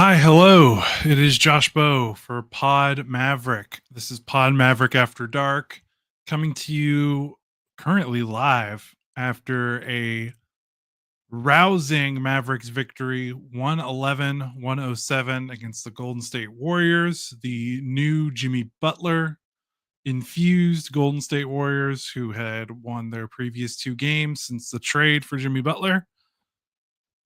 Hi, hello. It is Josh Bow for Pod Maverick. This is Pod Maverick After Dark, coming to you currently live after a rousing Mavericks victory 111-107 against the Golden State Warriors, the new Jimmy Butler infused Golden State Warriors who had won their previous two games since the trade for Jimmy Butler.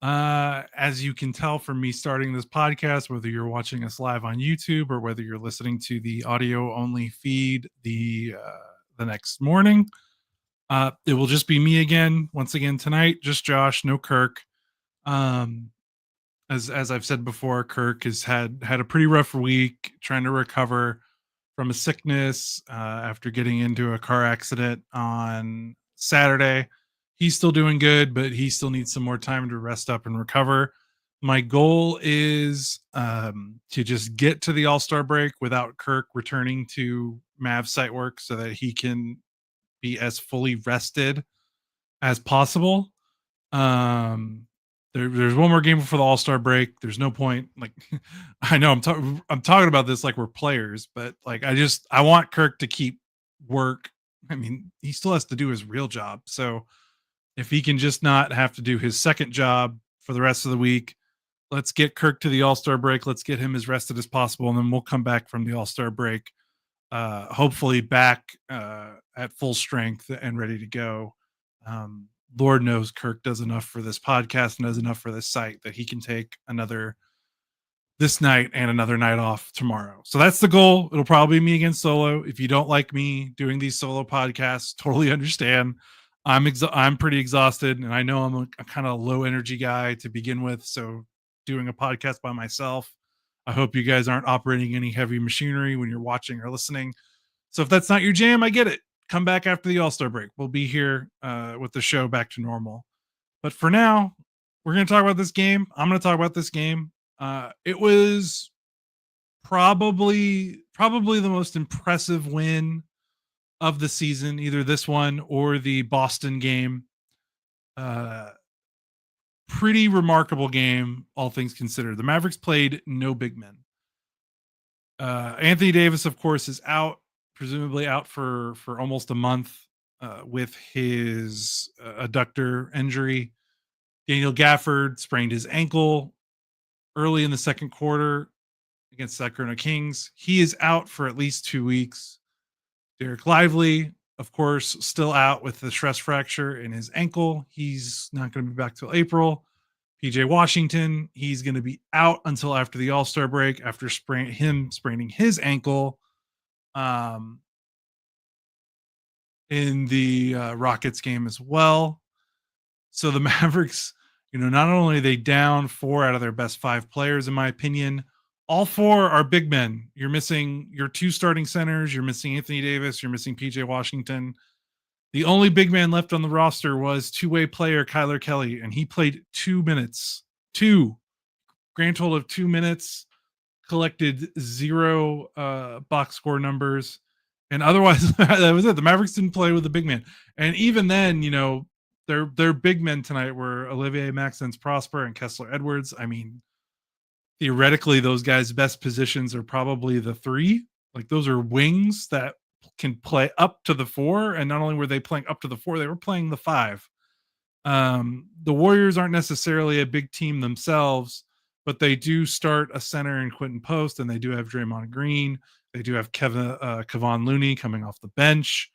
As you can tell from me starting this podcast, whether you're watching us live on YouTube or whether you're listening to the audio only feed the next morning, it will just be me again once again tonight. Just Josh, no Kirk. Um, as I've said before, Kirk has had a pretty rough week trying to recover from a sickness after getting into a car accident on Saturday. He's still doing good, but he still needs some more time to rest up and recover. My goal is to just get to the All-Star break without Kirk returning to Mav site work so that he can be as fully rested as possible. There's one more game before the All-Star break. There's no point. Like, I know I'm talking about this like we're players, but like I want Kirk to keep work. I mean, he still has to do his real job. So if he can just not have to do his second job for the rest of the week, let's get Kirk to the All-Star break. Let's get him as rested as possible, and then we'll come back from the All-Star break, hopefully back at full strength and ready to go. Lord knows Kirk does enough for this podcast and does enough for this site that he can take this night and another night off tomorrow. So that's the goal. It'll probably be me against solo. If you don't like me doing these solo podcasts, totally understand. I'm pretty exhausted, and I know I'm a kind of low energy guy to begin with. So doing a podcast by myself, I hope you guys aren't operating any heavy machinery when you're watching or listening. So if that's not your jam, I get it. Come back after the All-Star break. We'll be here with the show back to normal. But for now, we're going to talk about this game. I'm going to talk about this game. It was probably the most impressive win of the season, either this one or the Boston game. Pretty remarkable game, all things considered. The Mavericks played no big men. Anthony Davis, of course, is out, presumably out for almost a month with his adductor injury. Daniel Gafford sprained his ankle early in the second quarter against Sacramento Kings. He is out for at least 2 weeks. Derek Lively, of course, still out with the stress fracture in his ankle. He's not going to be back till April. PJ Washington, he's going to be out until after the All-Star break after spraining his ankle in the Rockets game as well. So the Mavericks, not only are they down 4 out of their best 5 players, in my opinion, all 4 are big men. You're missing your 2 starting centers. You're missing Anthony Davis. You're missing PJ Washington. The only big man left on the roster was two-way player Kyler Kelly, and he played 2 minutes. 2. Grand total of 2 minutes, collected 0 box score numbers, and otherwise that was it. The Mavericks didn't play with the big man. And even then, their big men tonight were Olivier Maxence Prosper and Kessler Edwards. I mean, theoretically, those guys' best positions are probably the 3. Like, those are wings that can play up to the 4. And not only were they playing up to the 4, they were playing the 5. The Warriors aren't necessarily a big team themselves, but they do start a center in Quentin Post, and they do have Draymond Green. They do have Kevon Looney coming off the bench.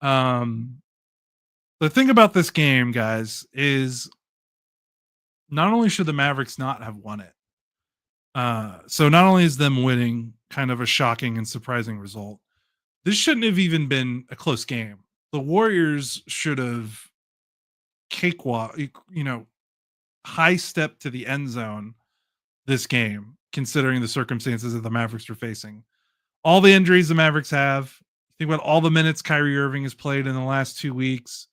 The thing about this game, guys, is not only should the Mavericks not have won it, so not only is them winning kind of a shocking and surprising result, this shouldn't have even been a close game. The Warriors should have cakewalk, high step to the end zone this game, considering the circumstances that the Mavericks are facing. All the injuries the Mavericks have. Think about all the minutes Kyrie Irving has played in the last 2 weeks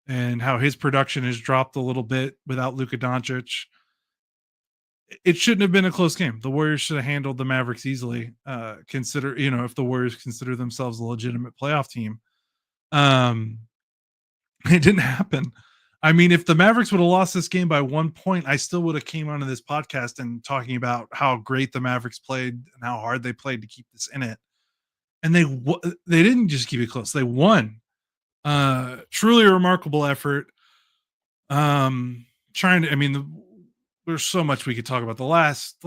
and how his production has dropped a little bit without Luka Doncic. It shouldn't have been a close game. The Warriors should have handled the Mavericks easily. If the Warriors consider themselves a legitimate playoff team. It didn't happen. I mean, if the Mavericks would have lost this game by 1 point, I still would have came onto this podcast and talking about how great the Mavericks played and how hard they played to keep this in it. And they didn't just keep it close. They won. Truly a remarkable effort. Trying to, I mean, there's so much we could talk about. The last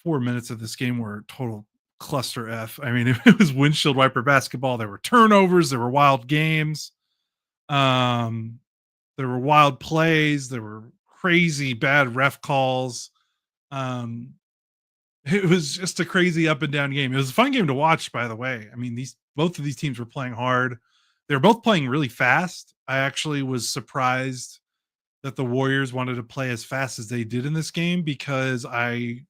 4 minutes of this game were total cluster F. I mean, it was windshield wiper basketball. There were turnovers. There were wild games. Um, there were wild plays. There were crazy bad ref calls. Um, it was just a crazy up and down game. It was a fun game to watch, by the way. I mean, these both of these teams were playing hard. They were both playing really fast. I actually was surprised that the Warriors wanted to play as fast as they did in this game because I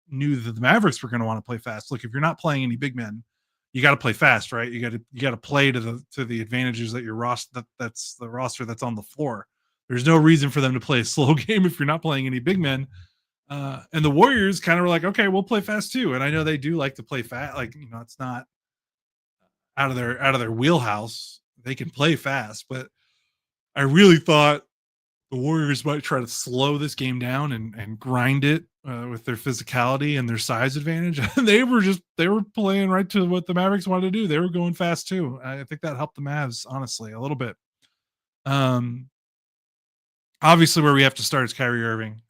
knew that the Mavericks were going to want to play fast. Look, if you're not playing any big men, you got to play fast, right? You got to play to the advantages that your roster that's the roster that's on the floor. There's no reason for them to play a slow game if you're not playing any big men. And the Warriors kind of were like, okay, we'll play fast too. And I know they do like to play fast. Like, it's not out of their wheelhouse. They can play fast, but I really thought the Warriors might try to slow this game down and grind it with their physicality and their size advantage. And they were playing right to what the Mavericks wanted to do. They were going fast too. I think that helped the Mavs, honestly, a little bit. Um, Obviously, where we have to start is Kyrie Irving.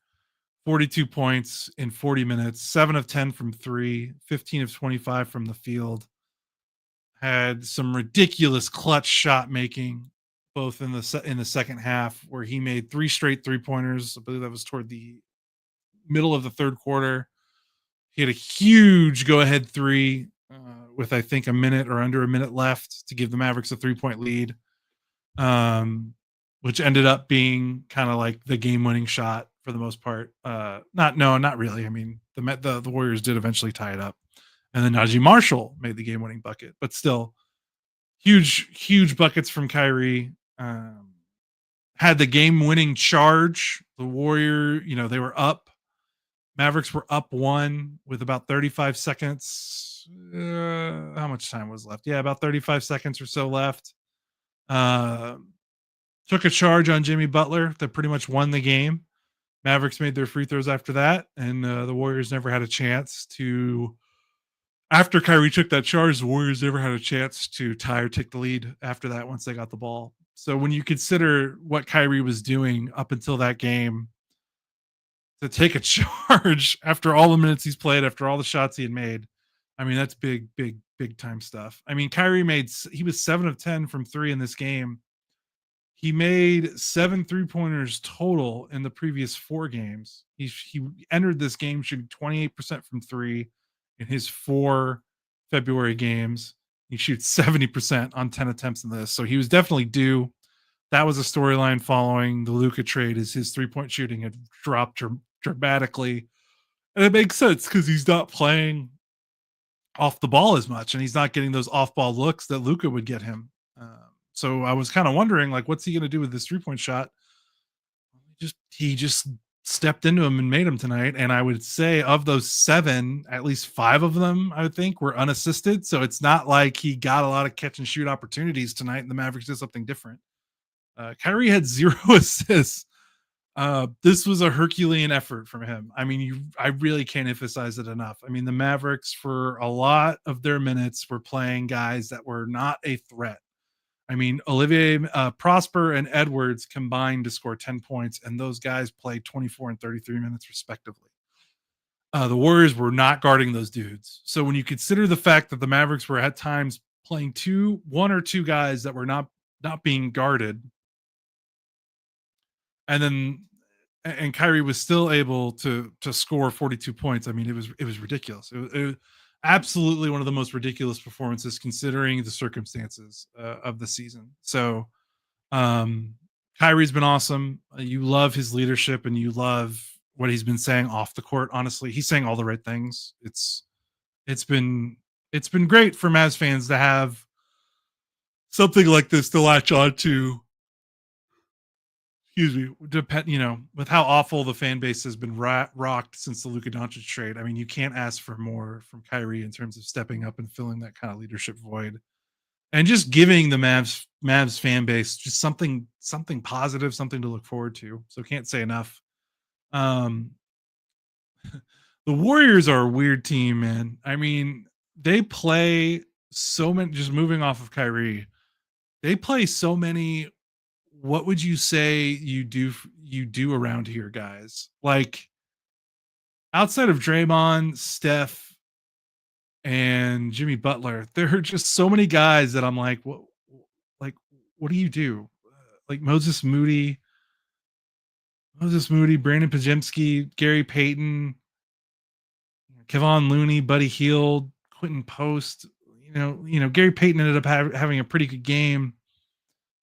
42 points in 40 minutes, 7 of 10 from 3, 15 of 25 from the field. Had some ridiculous clutch shot making, both in the second half, where he made 3 straight 3-pointers. I believe that was toward the middle of the third quarter. He had a huge go-ahead 3 with, I think, a minute or under a minute left to give the Mavericks a 3-point lead, which ended up being kind of like the game-winning shot for the most part. Not really. I mean, the Warriors did eventually tie it up, and then Najee Marshall made the game-winning bucket. But still, huge buckets from Kyrie. Had the game-winning charge. The Warrior, they were up. Mavericks were up 1 with about 35 seconds. How much time was left? Yeah, about 35 seconds or so left. Took a charge on Jimmy Butler that pretty much won the game. Mavericks made their free throws after that, and the Warriors never had a chance to. After Kyrie took that charge, the Warriors never had a chance to tie or take the lead after that once they got the ball. So when you consider what Kyrie was doing up until that game, to take a charge after all the minutes he's played, after all the shots he had made, I mean, that's big time stuff. I mean, Kyrie he was 7 of 10 from 3 in this game. He made 7 3-pointers total in the previous 4 games. He entered this game shooting 28% from 3 in his 4 February games. He shoots 70% on 10 attempts in this. So he was definitely due. That was a storyline following the Luka trade, as his 3-point shooting had dropped dramatically. And it makes sense because he's not playing off the ball as much, and he's not getting those off-ball looks that Luka would get him. So I was kind of wondering, like, what's he going to do with this 3-point shot? He just stepped into him and made him tonight. And I would say of those 7, at least 5 of them, I would think, were unassisted. So it's not like he got a lot of catch and shoot opportunities tonight, and the Mavericks did something different. Kyrie had 0 assists. This was a Herculean effort from him. I mean, I really can't emphasize it enough. I mean, the Mavericks, for a lot of their minutes, were playing guys that were not a threat. I mean, Olivier Prosper and Edwards combined to score 10 points, and those guys played 24 and 33 minutes respectively. The Warriors were not guarding those dudes. So when you consider the fact that the Mavericks were at times playing 1 or 2 guys that were not being guarded, and Kyrie was still able to score 42 points. I mean, it was ridiculous. It was absolutely one of the most ridiculous performances considering the circumstances of the season. So Kyrie's been awesome. You love his leadership and you love what he's been saying off the court. Honestly, he's saying all the right things. It's been great for Mavs fans to have something like this to latch on to. Excuse me, with how awful the fan base has been rocked since the Luka Doncic trade. I mean, you can't ask for more from Kyrie in terms of stepping up and filling that kind of leadership void. and just giving the Mavs fan base just something positive, something to look forward to. So can't say enough. Um, the Warriors are a weird team, man. I mean, they play so many. Just moving off of Kyrie, they play so many. What would you say you do around here, guys? Like outside of Draymond, Steph, and Jimmy Butler, there are just so many guys that I'm like, like, what do you do? Like Moses Moody, Brandon Pajemski, Gary Payton, Kevon Looney, Buddy Hield, Quentin Post. Gary Payton ended up having a pretty good game,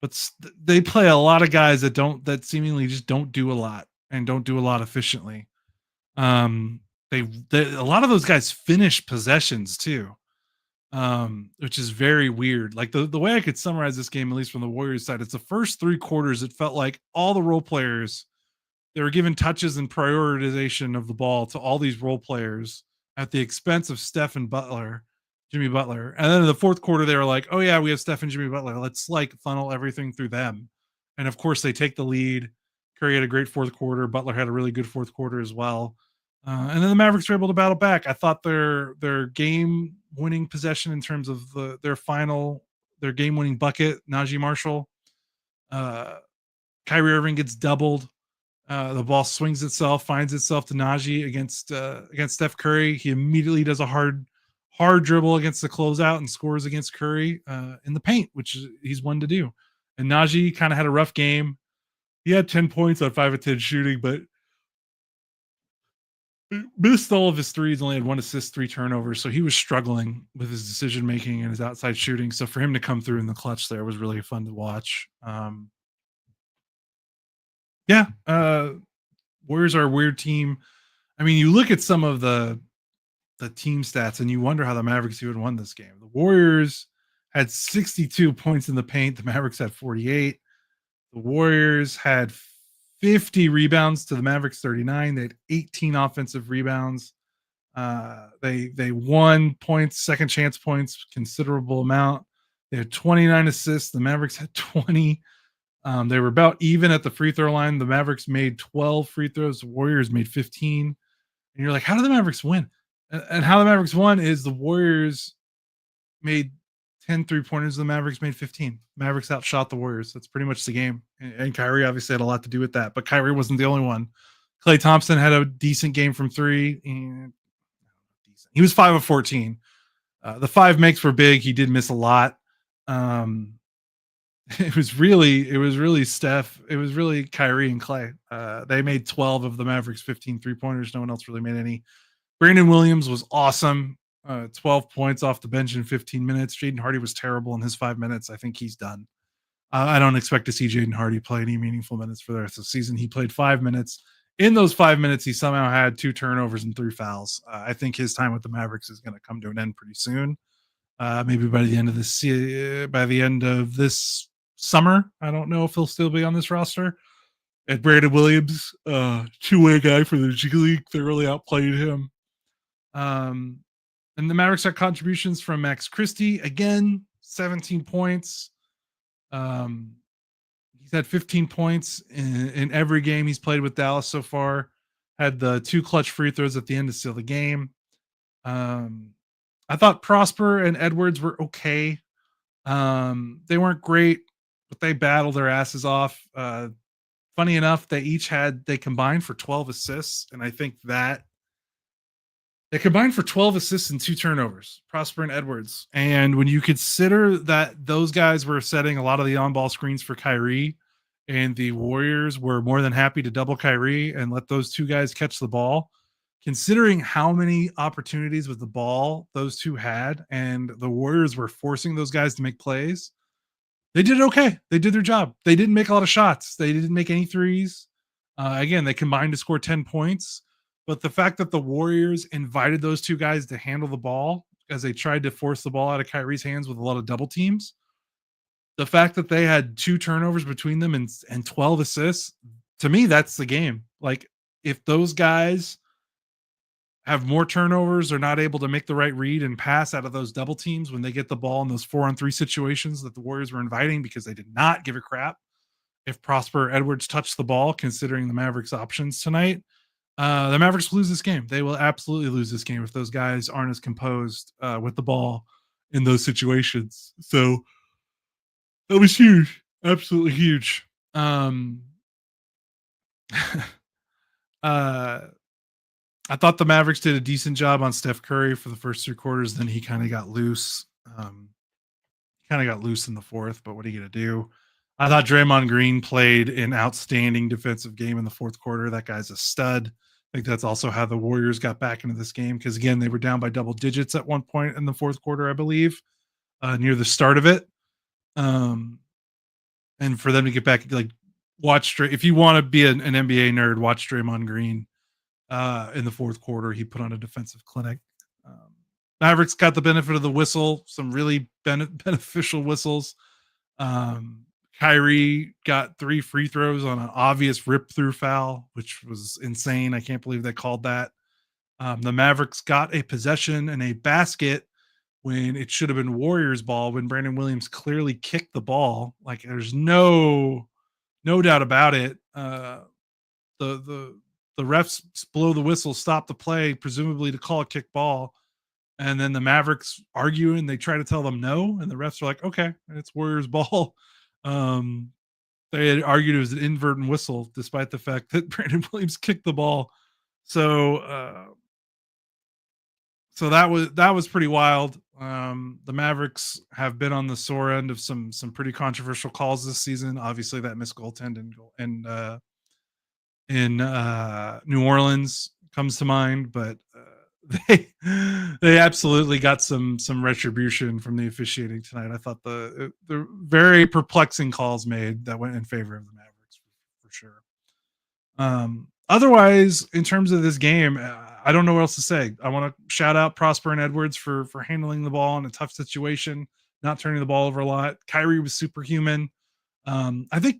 but they play a lot of guys that seemingly just don't do a lot and don't do a lot efficiently. Um, a lot of those guys finish possessions too, which is very weird. Like the way I could summarize this game, at least from the Warriors side, it's the first 3 quarters. It felt like all the role players they were given touches and prioritization of the ball to all these role players at the expense of Steph and Jimmy Butler. And then in the fourth quarter, they were like, "Oh yeah, we have Steph and Jimmy Butler. Let's like funnel everything through them." And of course, they take the lead. Curry had a great fourth quarter. Butler had a really good fourth quarter as well. And then the Mavericks were able to battle back. I thought their game winning possession in terms of their game winning bucket, Najee Marshall, uh, Kyrie Irving gets doubled. The ball swings itself, finds itself to Najee against Steph Curry. He immediately does a hard dribble against the closeout and scores against Curry in the paint, which he's one to do. And Najee kind of had a rough game. He had 10 points on 5 of 10 shooting, but missed all of his threes, only had 1 assist, 3 turnovers. So he was struggling with his decision making and his outside shooting. So for him to come through in the clutch there was really fun to watch. Yeah, Warriors are a weird team. I mean, you look at some of the team stats and you wonder how the Mavericks even won this game. The Warriors had 62 points in the paint. The Mavericks had 48. The Warriors had 50 rebounds to the Mavericks 39. They had 18 offensive rebounds. They won points, second chance points, considerable amount. They had 29 assists. The Mavericks had 20. They were about even at the free throw line. The Mavericks made 12 free throws. The Warriors made 15. And you're like, how did the Mavericks win? And how the Mavericks won is the Warriors made 10 3-pointers. The Mavericks made 15. Mavericks outshot the Warriors. That's pretty much the game. And Kyrie obviously had a lot to do with that. But Kyrie wasn't the only one. Klay Thompson had a decent game from 3. And he was 5 of 14. The 5 makes were big. He did miss a lot. It was really Steph. It was really Kyrie and Klay. They made 12 of the Mavericks 15 3-pointers. No one else really made any. Brandon Williams was awesome. 12 points off the bench in 15 minutes. Jaden Hardy was terrible in his 5 minutes. I think he's done. I don't expect to see Jaden Hardy play any meaningful minutes for the rest of the season. He played 5 minutes. In those 5 minutes, he somehow had 2 turnovers and 3 fouls. I think his time with the Mavericks is going to come to an end pretty soon. Maybe by the end of this summer. I don't know if he'll still be on this roster. And Brandon Williams, two-way guy for the G League, thoroughly outplayed him. And the Mavericks had contributions from Max Christie, again, 17 points. He's had 15 points in every game he's played with Dallas so far. Had the 2 clutch free throws at the end to seal the game. I thought Prosper and Edwards were okay. They weren't great, but they battled their asses off. Funny enough, they combined for 12 assists, and I think that they combined for 12 assists and 2 turnovers, Prosper and Edwards. And when you consider that those guys were setting a lot of the on-ball screens for Kyrie, and the Warriors were more than happy to double Kyrie and let those 2 guys catch the ball, considering how many opportunities with the ball those 2 had, and the Warriors were forcing those guys to make plays, they did okay. They did their job. They didn't make a lot of shots. They didn't make any threes. Again, they combined to score 10 points. But the fact that the Warriors invited those 2 guys to handle the ball as they tried to force the ball out of Kyrie's hands with a lot of double teams, the fact that they had 2 turnovers between them and 12 assists, to me, that's the game. Like, if those guys have more turnovers, or not able to make the right read and pass out of those double teams when they get the ball in those 4-on-3 situations that the Warriors were inviting, because they did not give a crap if Prosper or Edwards touched the ball, considering the Mavericks' options tonight. The Mavericks lose this game. They will absolutely lose this game if those guys aren't as composed with the ball in those situations. So that was huge, absolutely huge. uh, I thought the Mavericks did a decent job on Steph Curry for the first 3 quarters. Then he kind of got loose. In the fourth, but what are you going to do? I thought Draymond Green played an outstanding defensive game in the fourth quarter. That guy's a stud. I think that's also how the Warriors got back into this game, because, again, they were down by double digits at one point in the fourth quarter, I believe, near the start of it. And for them to get back, like, if you want to be an NBA nerd, watch Draymond Green in the fourth quarter. He put on a defensive clinic. Mavericks got the benefit of the whistle, some really beneficial whistles. Kyrie got 3 free throws on an obvious rip-through foul, which was insane. I can't believe they called that. The Mavericks got a possession and a basket when it should have been Warriors ball, when Brandon Williams clearly kicked the ball. Like, there's no doubt about it. The refs blow the whistle, stop the play, presumably to call a kick ball. And then the Mavericks argue, and they try to tell them no. And the refs are like, okay, it's Warriors ball. They had argued it was an inadvertent whistle, despite the fact that Brandon Williams kicked the ball. So that was pretty wild. The Mavericks have been on the sore end of some pretty controversial calls this season. Obviously, that missed goaltend in New Orleans comes to mind, but they absolutely got some retribution from the officiating tonight. I thought the very perplexing calls made that went in favor of the Mavericks for sure. Otherwise, in terms of this game, I don't know what else to say. I want to shout out Prosper and Edwards for handling the ball in a tough situation, not turning the ball over a lot. Kyrie was superhuman. I think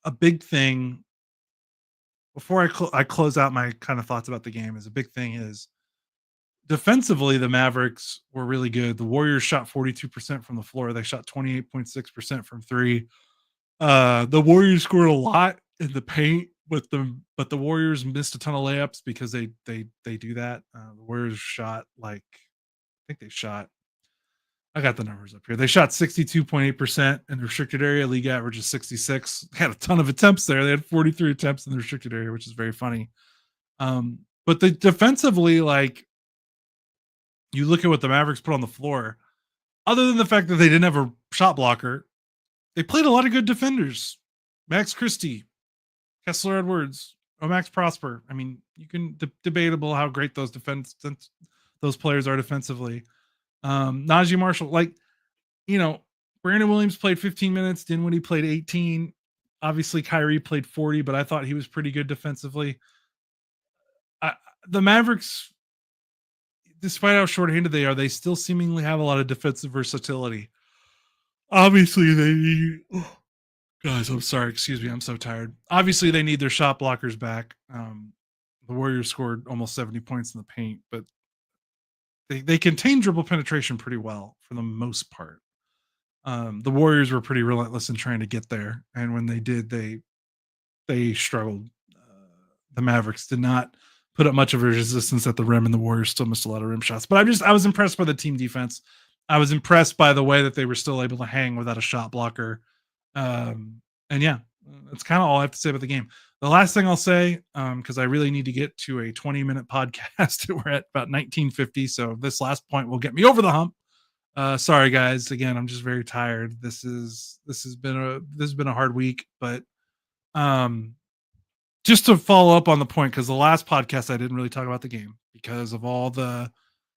a big thing, before I close out my kind of thoughts about the game, is a big thing is defensively, the Mavericks were really good. The Warriors shot 42% from the floor. They shot 28.6% from 3. The Warriors scored a lot in the paint, but the Warriors missed a ton of layups because they do that. The Warriors shot, like, I think they shot, I got the numbers up here. They shot 62.8% in the restricted area. League average is 66. They had a ton of attempts there. They had 43 attempts in the restricted area, which is very funny. But defensively, like, you look at what the Mavericks put on the floor, other than the fact that they didn't have a shot blocker, they played a lot of good defenders. Max Christie, Kessler Edwards, Max Prosper. I mean, you can debatable how great those players are defensively. Najee Marshall, like, Brandon Williams played 15 minutes. Dinwiddie played 18. Obviously, Kyrie played 40, but I thought he was pretty good defensively. The Mavericks, despite how short-handed they are, they still seemingly have a lot of defensive versatility. Obviously, they need... Guys, I'm sorry. Excuse me. I'm so tired. Obviously, they need their shot blockers back. The Warriors scored almost 70 points in the paint, but they contain dribble penetration pretty well for the most part. The Warriors were pretty relentless in trying to get there, and when they did, they struggled. The Mavericks did not put up much of a resistance at the rim, and the Warriors still missed a lot of rim shots. But I was impressed by the team defense. I was impressed by the way that they were still able to hang without a shot blocker. And yeah, that's kind of all I have to say about the game. The last thing I'll say, because I really need to get to a 20-minute podcast. We're at about 1950, so this last point will get me over the hump. Sorry guys, again, I'm just very tired. This has been a hard week, but just to follow up on the point, because the last podcast I didn't really talk about the game because of all the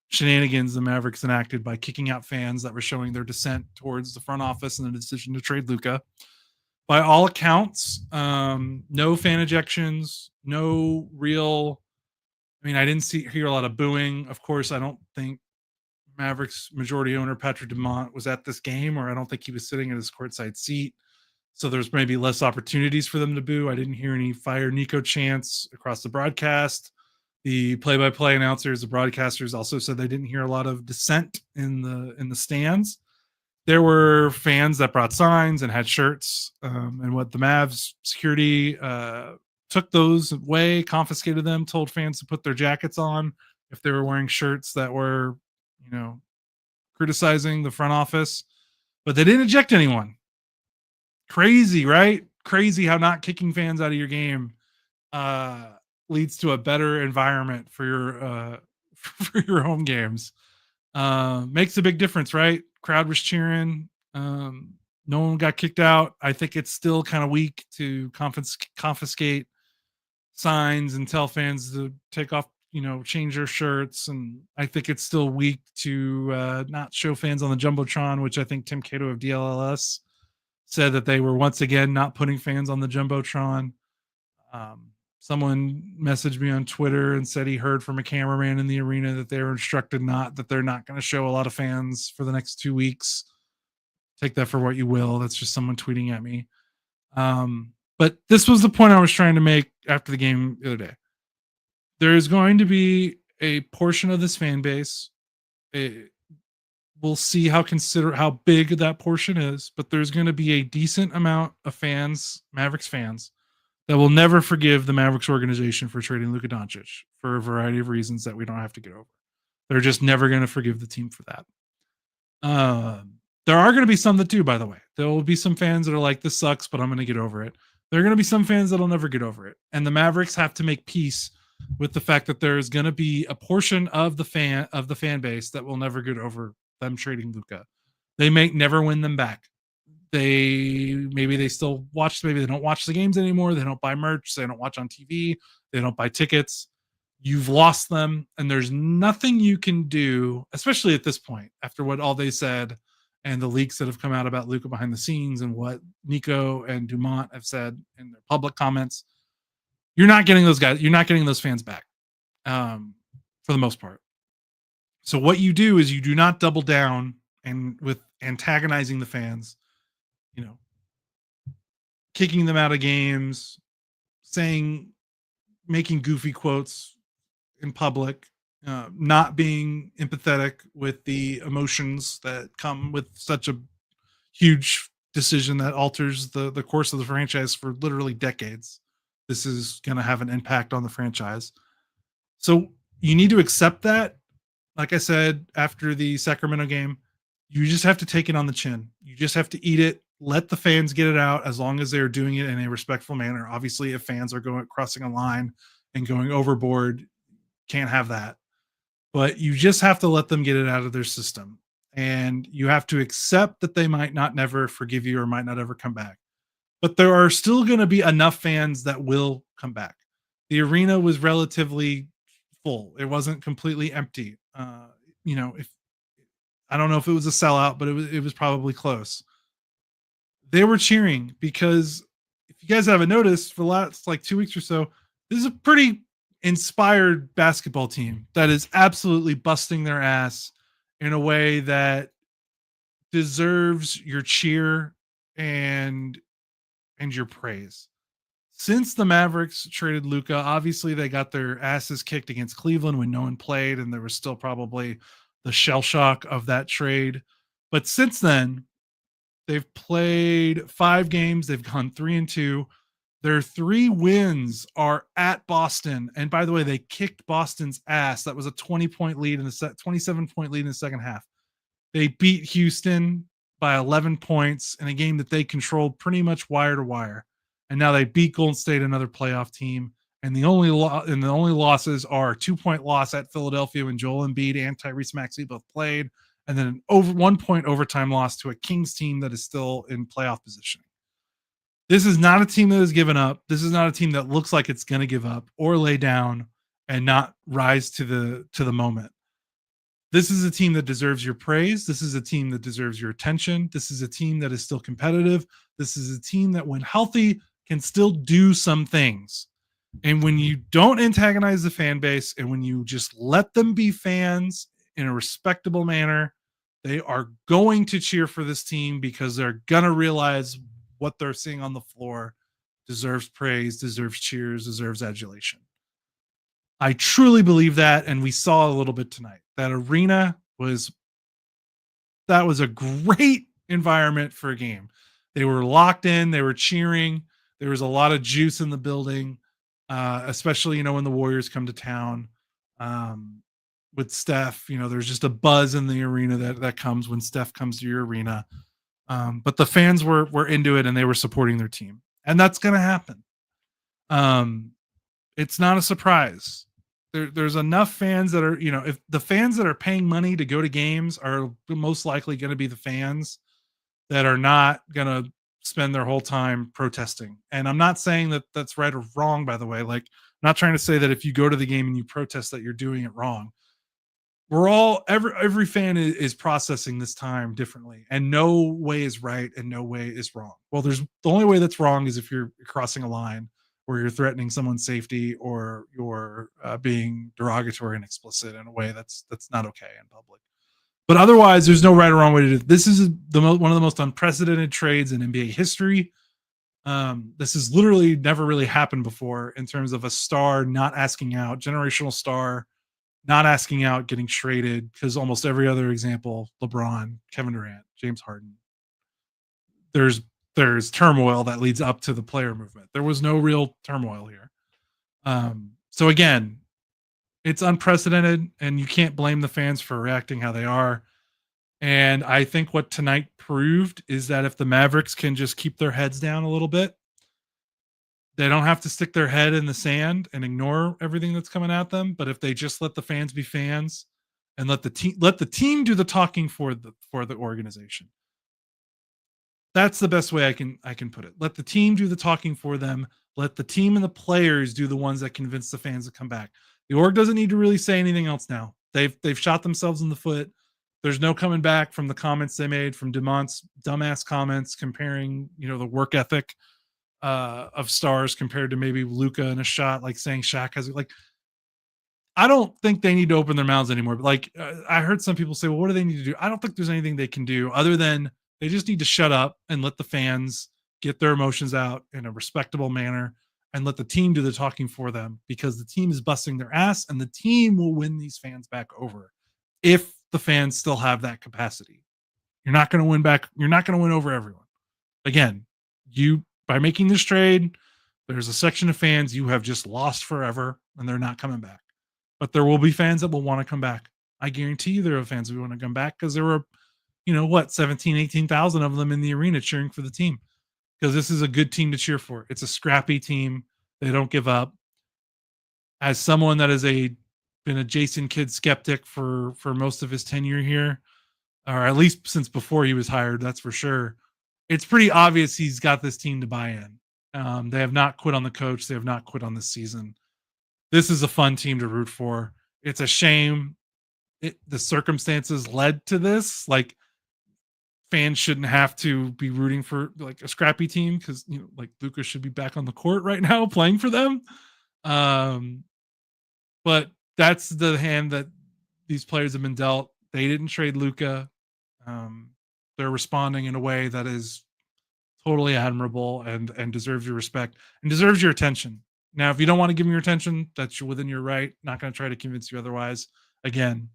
shenanigans the Mavericks enacted by kicking out fans that were showing their dissent towards the front office and the decision to trade Luka. By all accounts, no fan ejections, no real. I mean, I didn't hear a lot of booing. Of course, I don't think Mavericks majority owner Patrick Dumont was at this game, or I don't think he was sitting in his courtside seat. So there's maybe less opportunities for them to boo. I didn't hear any fire Nico chants across the broadcast. The play-by-play announcers, the broadcasters also said they didn't hear a lot of dissent in the stands. There were fans that brought signs and had shirts, and what the Mavs security took those away, confiscated them, told fans to put their jackets on if they were wearing shirts that were, you know, criticizing the front office, but they didn't eject anyone. Crazy, right? Crazy how not kicking fans out of your game uh, leads to a better environment for your for your home games. Makes a big difference, right? Crowd was cheering. No one got kicked out. I think it's still kind of weak to confiscate signs and tell fans to take off, change their shirts. And I think it's still weak to not show fans on the Jumbotron, which I think Tim Cato of DLLS said that they were once again not putting fans on the Jumbotron. Someone messaged me on Twitter and said he heard from a cameraman in the arena that they were instructed that they're not going to show a lot of fans for the next 2 weeks. Take that for what you will. That's just someone tweeting at me. But this was the point I was trying to make after the game the other day. There's going to be a portion of this fan base. We'll see how big that portion is, but there's going to be a decent amount of fans, Mavericks fans, that will never forgive the Mavericks organization for trading Luka Doncic for a variety of reasons that we don't have to get over. They're just never going to forgive the team for that. There are going to be some that do, by the way. There will be some fans that are like, this sucks, but I'm going to get over it. There are going to be some fans that'll never get over it. And the Mavericks have to make peace with the fact that there's going to be a portion of the fan base that will never get over them trading Luka. They may never win them back. Maybe they still watch, maybe they don't watch the games anymore. They don't buy merch. They don't watch on TV. They don't buy tickets. You've lost them, and there's nothing you can do, especially at this point, after what all they said and the leaks that have come out about Luka behind the scenes and what Nico and Dumont have said in their public comments. You're not getting those guys. You're not getting those fans back for the most part. So what you do is you do not double down and with antagonizing the fans, kicking them out of games, making goofy quotes in public, not being empathetic with the emotions that come with such a huge decision that alters the course of the franchise for literally decades. This is going to have an impact on the franchise. So you need to accept that. Like I said, after the Sacramento game, you just have to take it on the chin. You just have to eat it. Let the fans get it out as long as they're doing it in a respectful manner. Obviously, if fans are crossing a line and going overboard, can't have that. But you just have to let them get it out of their system. And you have to accept that they might not never forgive you or might not ever come back. But there are still going to be enough fans that will come back. The arena was relatively full. It wasn't completely empty. If I don't know if it was a sellout, but it was probably close. They were cheering because if you guys haven't noticed, for the last 2 weeks or so, this is a pretty inspired basketball team that is absolutely busting their ass in a way that deserves your cheer and your praise. Since the Mavericks traded Luka, obviously they got their asses kicked against Cleveland when no one played, and there was still probably the shell shock of that trade. But since then, they've played 5 games. They've gone 3-2. Their 3 wins are at Boston. And by the way, they kicked Boston's ass. That was a 27-point lead in the second half. They beat Houston by 11 points in a game that they controlled pretty much wire to wire. And now they beat Golden State, another playoff team. And the only losses are a 2-point loss at Philadelphia when Joel Embiid and Tyrese Maxey both played, and then an 1-point overtime loss to a Kings team that is still in playoff positioning. This is not a team that has given up. This is not a team that looks like it's going to give up or lay down and not rise to the moment. This is a team that deserves your praise. This is a team that deserves your attention. This is a team that is still competitive. This is a team that, when healthy, can still do some things. And when you don't antagonize the fan base and when you just let them be fans in a respectable manner, they are going to cheer for this team because they're going to realize what they're seeing on the floor deserves praise, deserves cheers, deserves adulation. I truly believe that, and we saw a little bit tonight. That arena was that was a great environment for a game. They were locked in, they were cheering. There was a lot of juice in the building, especially when the Warriors come to town. Um, with Steph, there's just a buzz in the arena that comes when Steph comes to your arena. But the fans were into it and they were supporting their team, and that's going to happen. Um, it's not a surprise. There's enough fans that are, if the fans that are paying money to go to games are most likely going to be the fans that are not going to spend their whole time protesting. And I'm not saying that that's right or wrong, by the way. Like, I'm not trying to say that if you go to the game and you protest that you're doing it wrong. We're all every fan is processing this time differently, and no way is right and no way is wrong. Well, there's the only way that's wrong is if you're crossing a line or you're threatening someone's safety or you're being derogatory and explicit in a way that's not okay in public. But otherwise, there's no right or wrong way to do it. This is one of the most unprecedented trades in NBA history. This has literally never really happened before in terms of a star not asking out, generational star not asking out, getting traded, because almost every other example, LeBron, Kevin Durant, James Harden, there's turmoil that leads up to the player movement. There was no real turmoil here. So again, it's unprecedented, and you can't blame the fans for reacting how they are. And I think what tonight proved is that if the Mavericks can just keep their heads down a little bit, they don't have to stick their head in the sand and ignore everything that's coming at them. But if they just let the fans be fans and let the team do the talking for the organization, that's the best way I can put it. Let the team do the talking for them. Let the team and the players do the ones that convince the fans to come back. The org doesn't need to really say anything else now. They've shot themselves in the foot. There's no coming back from the comments they made, from Demont's dumbass comments comparing, the work ethic of stars compared to maybe Luka in a shot, like saying Shaq has like. I don't think they need to open their mouths anymore. But I heard some people say, well, what do they need to do? I don't think there's anything they can do other than they just need to shut up and let the fans get their emotions out in a respectable manner and let the team do the talking for them, because the team is busting their ass and the team will win these fans back over if the fans still have that capacity. You're not going to win back. You're not going to win over everyone. Again, by making this trade, there's a section of fans you have just lost forever and they're not coming back. But there will be fans that will want to come back. I guarantee you there are fans who want to come back because there were, 17, 18,000 of them in the arena cheering for the team, because this is a good team to cheer for. It's a scrappy team. They don't give up. As someone that has been a Jason Kidd skeptic for most of his tenure here, or at least since before he was hired, that's for sure. It's pretty obvious he's got this team to buy in. They have not quit on the coach. They have not quit on this season. This is a fun team to root for. It's a shame the circumstances led to this. Like, fans shouldn't have to be rooting for like a scrappy team, because like Luka should be back on the court right now playing for them. But that's the hand that these players have been dealt. They didn't trade Luka. They're responding in a way that is totally admirable and deserves your respect and deserves your attention. Now, if you don't want to give me your attention, that's within your right. Not going to try to convince you otherwise. Again,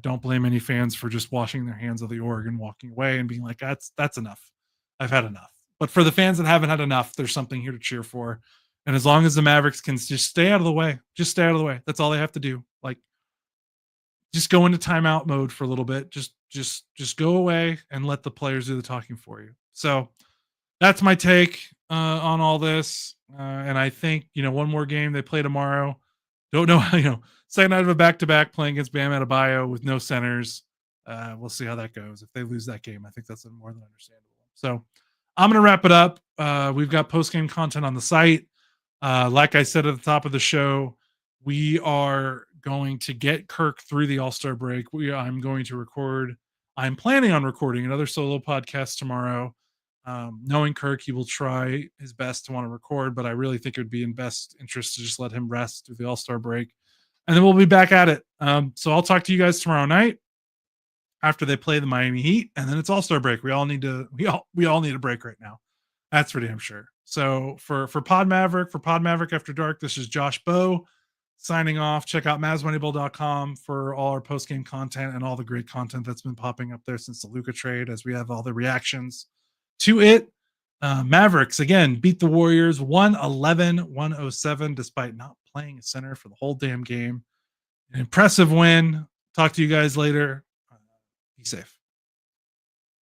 don't blame any fans for just washing their hands of the org and walking away and being like, that's enough. I've had enough. But for the fans that haven't had enough, there's something here to cheer for. And as long as the Mavericks can just stay out of the way, That's all they have to do. Like, just go into timeout mode for a little bit. Just go away and let the players do the talking for you. So that's my take on all this. And I think, one more game they play tomorrow. Don't know how, second night of a back-to-back playing against Bam Adebayo with no centers. We'll see how that goes. If they lose that game, I think that's more than understandable. So I'm going to wrap it up. We've got post-game content on the site. Like I said at the top of the show, we are going to get Kirk through the All-Star break. I'm planning on recording another solo podcast tomorrow. Knowing Kirk, he will try his best to want to record, but I really think it would be in best interest to just let him rest through the All-Star break. And then we'll be back at it. So I'll talk to you guys tomorrow night after they play the Miami Heat, and then it's All-Star break. We all need a break right now. That's for damn sure. So for Pod Maverick After Dark, this is Josh Bowe signing off. Check out MavsMoneyBall.com for all our post game content and all the great content that's been popping up there since the Luka trade, as we have all the reactions to it. Mavericks again beat the Warriors 111-107, despite not playing a center for the whole damn game. An impressive win. Talk to you guys later. Be safe.